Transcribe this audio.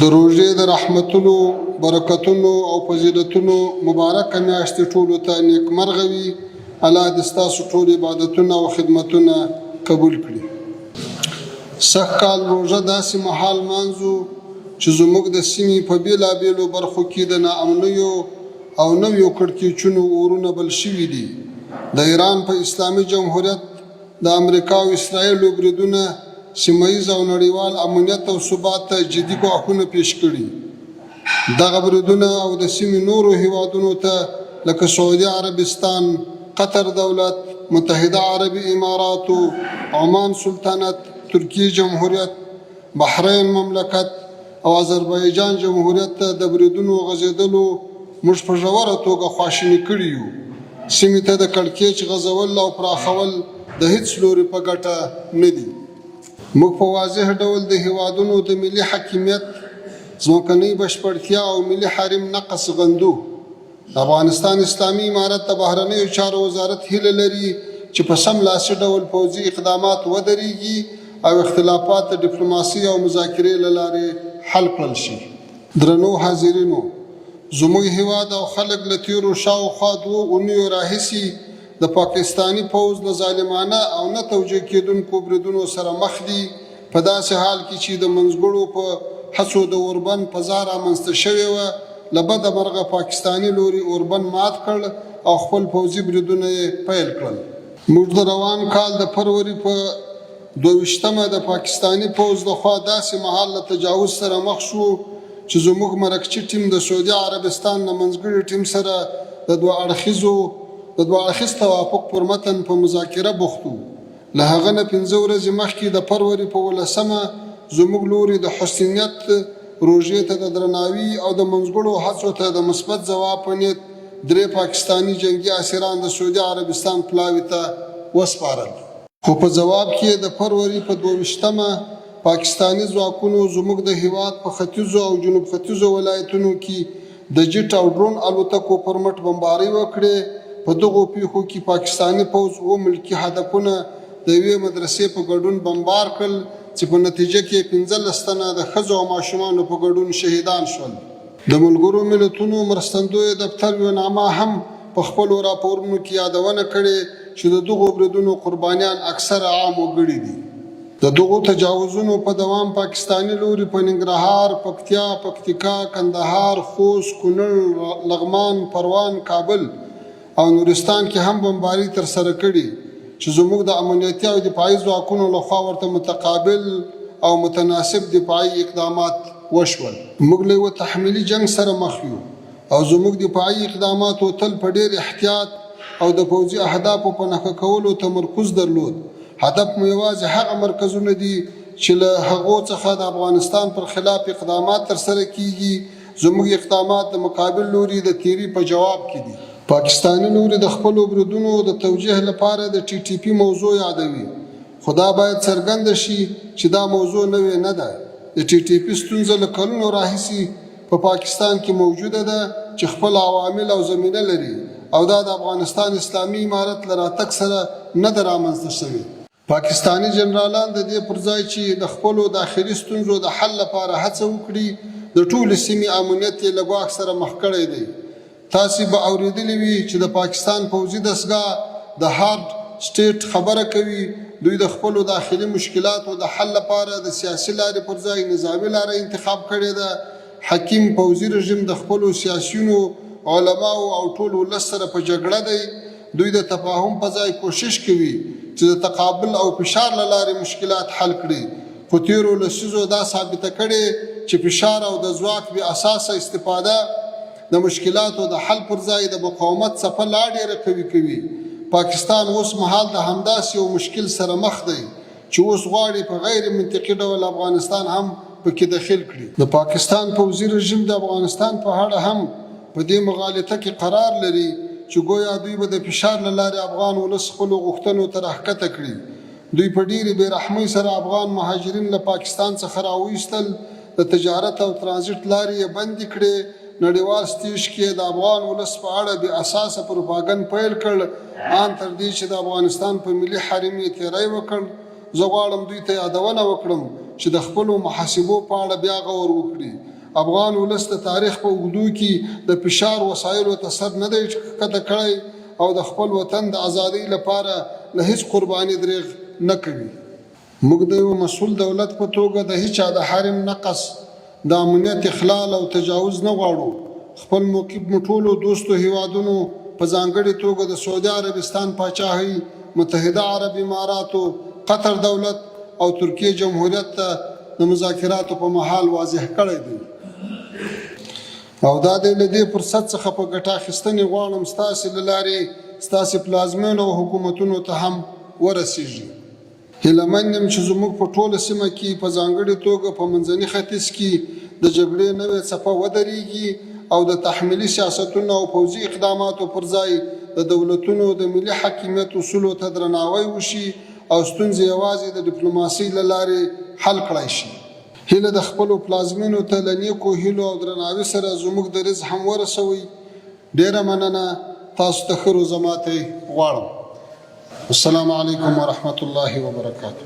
د روژې د رحمتونو برکتونو او فضیلتونو مبارکه میاشت ټولو ته نیکمرغه وي. الله دې ستاسو ټول عبادتونه او خدمتونه قبول کړي. سږ کال روژه داسې مهال مانځو چې زموږ د سیمې په بېلابېلو برخو کې د ناامنیو او نویو کړکېچونو اورونه بل شوي دي. د ایران په اسلامي جمهوریت د امریکا او اسرائیلو بریدونه سیمه‌ییز او نړیوال امنیت او ثبات ته جدي ګواښونه پیش کړي. دغه بریدونه او د سیمې نورو هیوادونو ته لکه سعودي عربستان، قطر دولت، متحده عربي اماراتو، عمان سلطنت، ترکیه جمهوریت، بحرین مملکت او آذربایجان جمهوریت ته د بریدونو غځېدلو موږ په ژوره توګه خواشیني کړي یو. سیمې ته د کړکېچ غځول او پراخول د هیڅ لوري په ګټه نه دي. موږ په واضح ډول د هیوادونو د ملي حاکمیت، ځمکنۍ بشپړتیا او ملي حریم نقص غندو. د افغانستان اسلامي امارت د بهرنیو چارو وزارت هیله لري چې په سملاسي ډول پوځي اقدامات ودرېږي او اختلافات د ډیپلوماسي او مذاکرې له لارې حل کړل شي. درنو حاضرینو، زموږ هیواد او خلک له تیرو شاوخوا 2 اونیو راهیسې د پاکستانی پوځ له ظالمانه او نه توجیه کېدونکو بریدونو سره مخ دي. په داسې حال کې چې د منځګړو په هڅو د اوربند فضا رامنځته شوې وه، له بده مرغه پاکستاني لوري اوربند مات کړ او خپل پوځي بریدونه یې پیل کړل. موږ د روان کال د فروری په 22مه د پاکستاني پوځ لخوا داسې مهال له تجاوز سره مخ شو چې زموږ مرکچي ټیم د سعودي عربستان له منځګړي ټیم سره د دوه اړخیز توافق پر متن په مذاکره بوخت وو. له هغه نه 5 ورځې مخکې د فروری په 18مه زموږ لوري د حسینیت روژې ته د درناوي او د منځګړو هڅو ته د مثبت ځواب په نیت 3 پاکستانی جنگي اسیران د سعودي عربستان پلاوي ته وسپارل. خو په جواب کې د فروری په 22مه پاکستانی ځواکونو زموږ د هیواد په ختیځو او جنوب ختیځو ولایتونو کې د جټ او ډرون الوتکو پر مټ بمباري وکړې. په دغو پیښو کې پاکستانی پوځ 2 ملکي هدفونه د یوې مدرسې په ګډون بمبار کړل چې په نتیجه کې 15 تنه د ښځو او ماشومانو په ګډون شهیدان شول. د ملګرو ملتونو مرستندوی دفتر یوه نامه هم په خپلو راپورونو کې یادونه کړې چې د دغو بریدونو قربانیان اکثره عام وګړي دي. د دغو تجاوزونو په دوام پاکستانی لوري په ننګرهار، پکتیا، پکتیکا، کندهار، خوست، کونړ، لغمان، پروان، کابل او نورستان کې هم بمباري ترسره کړي چې زموږ د امنیتي او دفاعي ځواکونو لخوا ورته متقابل او متناسب دفاعي اقدامات وشول. موږ له یوه تحمیلي جنګ سره مخ یو او زموږ دفاعي اقداماتو تل په ډېر احتیاط او د پوځي اهدافو په نښه کولو تمرکز درلود. هدف مو یوازې هغه مرکزونه دي چې له هغو څخه د افغانستان پر خلاف اقدامات ترسره کیږي. زموږ اقدامات د مقابل لوري د تیري په جواب کې دي. پاکستانی لوري د خپلو بریدونو د توجیه لپاره د TTP موضوع یادوي، خو دا باید څرګنده شي چې دا موضوع نوې نه ده. د TTP ستونزه له کلونو راهیسې په پاکستان کې موجوده ده چې خپل عوامل او زمینه لري او دا د افغانستان اسلامي امارت له راتګ سره نه ده رامنځته شوې. پاکستانی جنرالان د دې پر ځای چې د خپلو داخلي ستونزو د حل لپاره هڅه وکړي، د ټولې سیمې امنیت یې له ګواښ سره مخ کړی دی. تاسې به اورېدلي وي چې د پاکستان پوځي دستګاه د هارد سټیټ خبره کوي. دوی د خپلو داخلي مشکلاتو د حل لپاره د سیاسي لارې پر ځای نظامي لاره انتخاب کړې ده. حکیم پوځي رژیم د خپلو سیاسیونو، علماو او ټول ولس سره په جګړه دی. دوی د تفاهم په ځای کوشش کوي چې د تقابل او فشار له لارې مشکلات حل کړي. خو تیرو لسیزو دا ثابته کړې چې فشار او د ځواک بې اساسه استفاده د مشکلاتو د حل پر ځای د مقاومت څپه لا ډېره قوي کوي. پاکستان اوس مهال د همداسې یو مشکل سره مخ دی چې اوس غواړي په غیر منطقي ډول افغانستان هم پکې دخیل کړي. د پاکستان پوځي رژیم د افغانستان په اړه هم په دې مغالطه کې قرار لري چې ګویا دوی به د فشار له لارې افغان ولس خپلو غوښتنو ته راښکته کړي. دوی په ډېرې بې رحمۍ سره افغان مهاجرین له پاکستان څخه راوایستل، د تجارت او ترانزیت لارې یې بندې کړې. نړیوال سټیج کې د افغان ولس په اړه بې اساسه پروپاګند پیل کړ، ان تر دې چې د افغانستان په ملي حریم یې تیری وکړ. زه غواړم دوی ته یادونه وکړم چې د خپلو محاسبو په اړه بیا غور وکړي افغان ولس د تاریخ په اوږدو کې د فشار وسایلو ته سر نه دی ښکته کړی او د خپل وطن د ازادۍ لپاره له هیڅ قرباني دریغ نه کوي. موږ د یو مسؤل دولت په توګه د هیچا د حرم نقص، د امنیت اخلال او تجاوز نه غواړو. خپل موقف مو ټولو دوستو هیوادونو په ځانګړې توګه د سعودي عربستان پاچاهۍ، متحده عرب اماراتو، قطر دولت او ترکیه جمهوریت ته د مذاکراتو په مهال واضح کړی دی. او دا د دې فرصت څخه په ګټه اخیستنې غواړم ستاسې له لارې ستاسې پلازمینو او حکومتونو ته هم ورسیږي. هیله مند یم چې زموږ په ټوله سیمه کې په ځانګړې توګه په منځني ختیځ کې د جګړې نوې څپه ودرېږي او د تحمیلي سیاستونو او پوځي اقداماتو پر ځای د دولتونو د ملي حاکمیت اصولو ته درناوی وشي او ستونزې یوازې د ډیپلوماسۍ له لارې حل کړای شي. هیله د خپلو پلازمینو ته له نیکو هیلو او درناوي سره زموږ دریځ هم ورسوئ. ډیره مننه. تاسو ته ښه روزه ماتې غواړم. السلام علیکم ورحمة الله وبرکاته.